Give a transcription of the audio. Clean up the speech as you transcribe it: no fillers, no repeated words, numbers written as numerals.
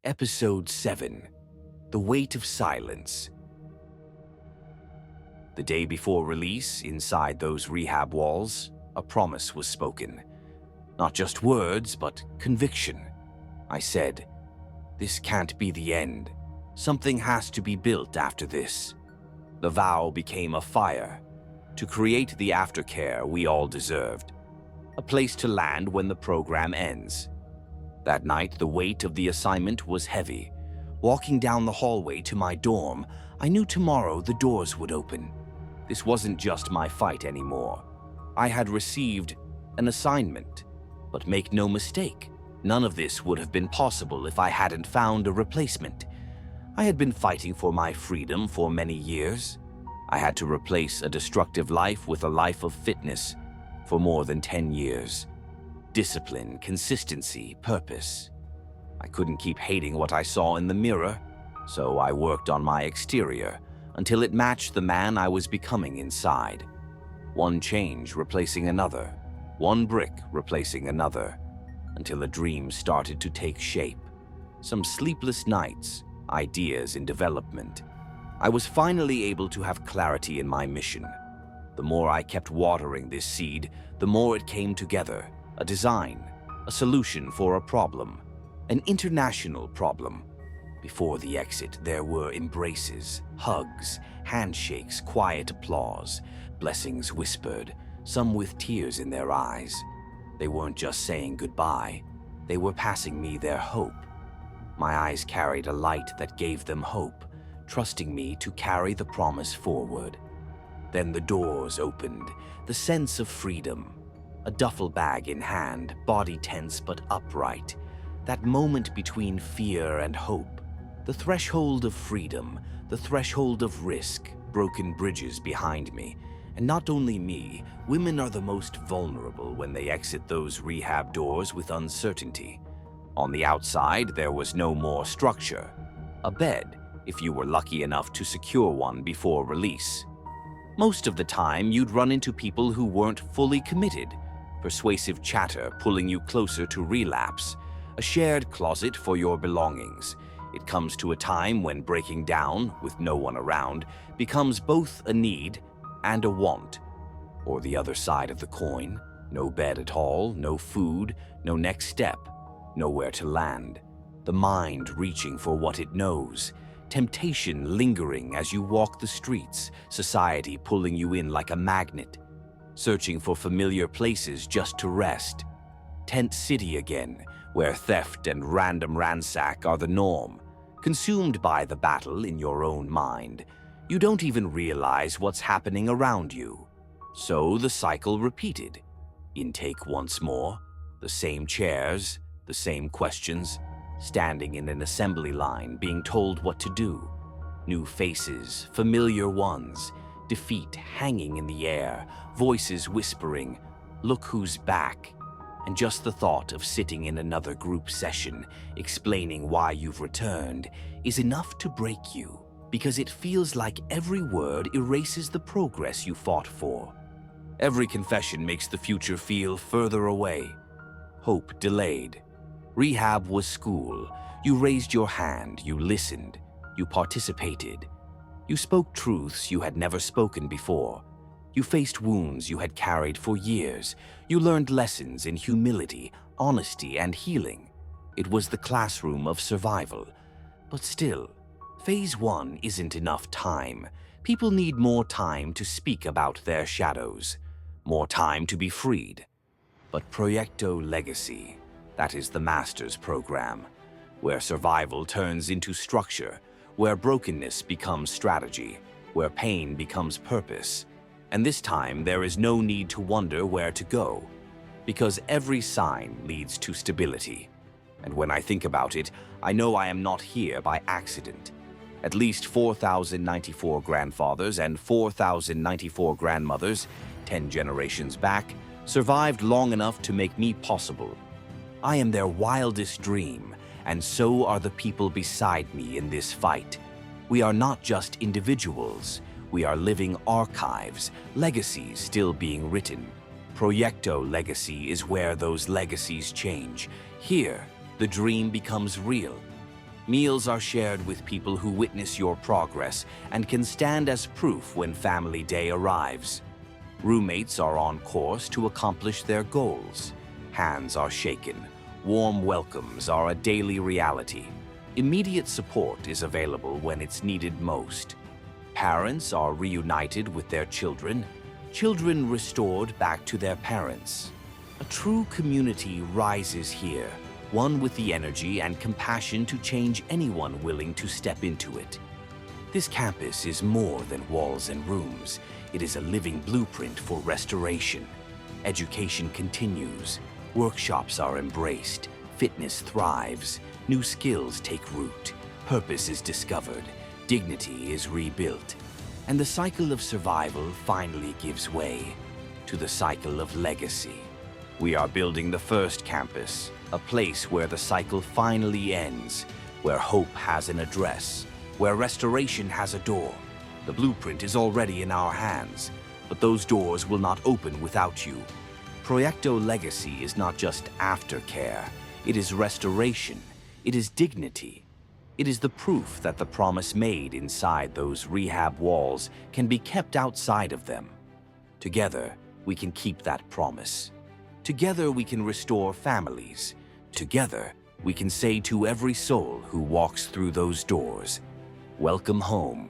Episode 7. The Weight of Silence. The day before release, inside those rehab walls, a promise was spoken. Not just words, but conviction. I said, "This can't be the end. Something has to be built after this." The vow became a fire, to create the aftercare we all deserved. A place to land when the program ends. That night, the weight of the assignment was heavy. Walking down the hallway to my dorm, I knew tomorrow the doors would open. This wasn't just my fight anymore. I had received an assignment. But make no mistake, none of this would have been possible if I hadn't found a replacement. I had been fighting for my freedom for many years. I had to replace a destructive life with a life of fitness for more than 10 years. Discipline, consistency, purpose. I couldn't keep hating what I saw in the mirror, so I worked on my exterior until it matched the man I was becoming inside. One change replacing another, one brick replacing another, until a dream started to take shape. Some sleepless nights, ideas in development. I was finally able to have clarity in my mission. The more I kept watering this seed, the more it came together. A design, a solution for a problem, an international problem. Before the exit, there were embraces, hugs, handshakes, quiet applause, blessings whispered, some with tears in their eyes. They weren't just saying goodbye, they were passing me their hope. My eyes carried a light that gave them hope, trusting me to carry the promise forward. Then the doors opened, the sense of freedom. A duffel bag in hand, body tense but upright. That moment between fear and hope. The threshold of freedom, the threshold of risk, broken bridges behind me. And not only me, women are the most vulnerable when they exit those rehab doors with uncertainty. On the outside, there was no more structure. A bed, if you were lucky enough to secure one before release. Most of the time, you'd run into people who weren't fully committed. Persuasive chatter pulling you closer to relapse, a shared closet for your belongings. It comes to a time when breaking down, with no one around, becomes both a need and a want. Or the other side of the coin, no bed at all, no food, no next step, nowhere to land. The mind reaching for what it knows, temptation lingering as you walk the streets, society pulling you in like a magnet. Searching for familiar places just to rest. Tent city again, where theft and random ransack are the norm. Consumed by the battle in your own mind, you don't even realize what's happening around you. So the cycle repeated. Intake once more, the same chairs, the same questions, standing in an assembly line being told what to do. New faces, familiar ones, defeat hanging in the air, voices whispering, "Look who's back." And just the thought of sitting in another group session, explaining why you've returned, is enough to break you, because it feels like every word erases the progress you fought for. Every confession makes the future feel further away. Hope delayed. Rehab was school. You raised your hand, you listened, you participated. You spoke truths you had never spoken before. You faced wounds you had carried for years. You learned lessons in humility, honesty, and healing. It was the classroom of survival. But still, Phase 1 isn't enough time. People need more time to speak about their shadows, more time to be freed. But Proyecto Legacy, that is the master's program, where survival turns into structure, where brokenness becomes strategy, where pain becomes purpose. And this time, there is no need to wonder where to go, because every sign leads to stability. And when I think about it, I know I am not here by accident. At least 4,094 grandfathers and 4,094 grandmothers, 10 generations back, survived long enough to make me possible. I am their wildest dream, and so are the people beside me in this fight. We are not just individuals. We are living archives, legacies still being written. Proyecto Legacy is where those legacies change. Here, the dream becomes real. Meals are shared with people who witness your progress and can stand as proof when family day arrives. Roommates are on course to accomplish their goals. Hands are shaken. Warm welcomes are a daily reality. Immediate support is available when it's needed most. Parents are reunited with their children. Children restored back to their parents. A true community rises here, one with the energy and compassion to change anyone willing to step into it. This campus is more than walls and rooms. It is a living blueprint for restoration. Education continues. Workshops are embraced. Fitness thrives. New skills take root. Purpose is discovered. Dignity is rebuilt. And the cycle of survival finally gives way to the cycle of legacy. We are building the first campus, a place where the cycle finally ends, where hope has an address, where restoration has a door. The blueprint is already in our hands, but those doors will not open without you. Proyecto Legacy is not just aftercare. It is restoration. It is dignity. It is the proof that the promise made inside those rehab walls can be kept outside of them. Together, we can keep that promise. Together, we can restore families. Together, we can say to every soul who walks through those doors, welcome home.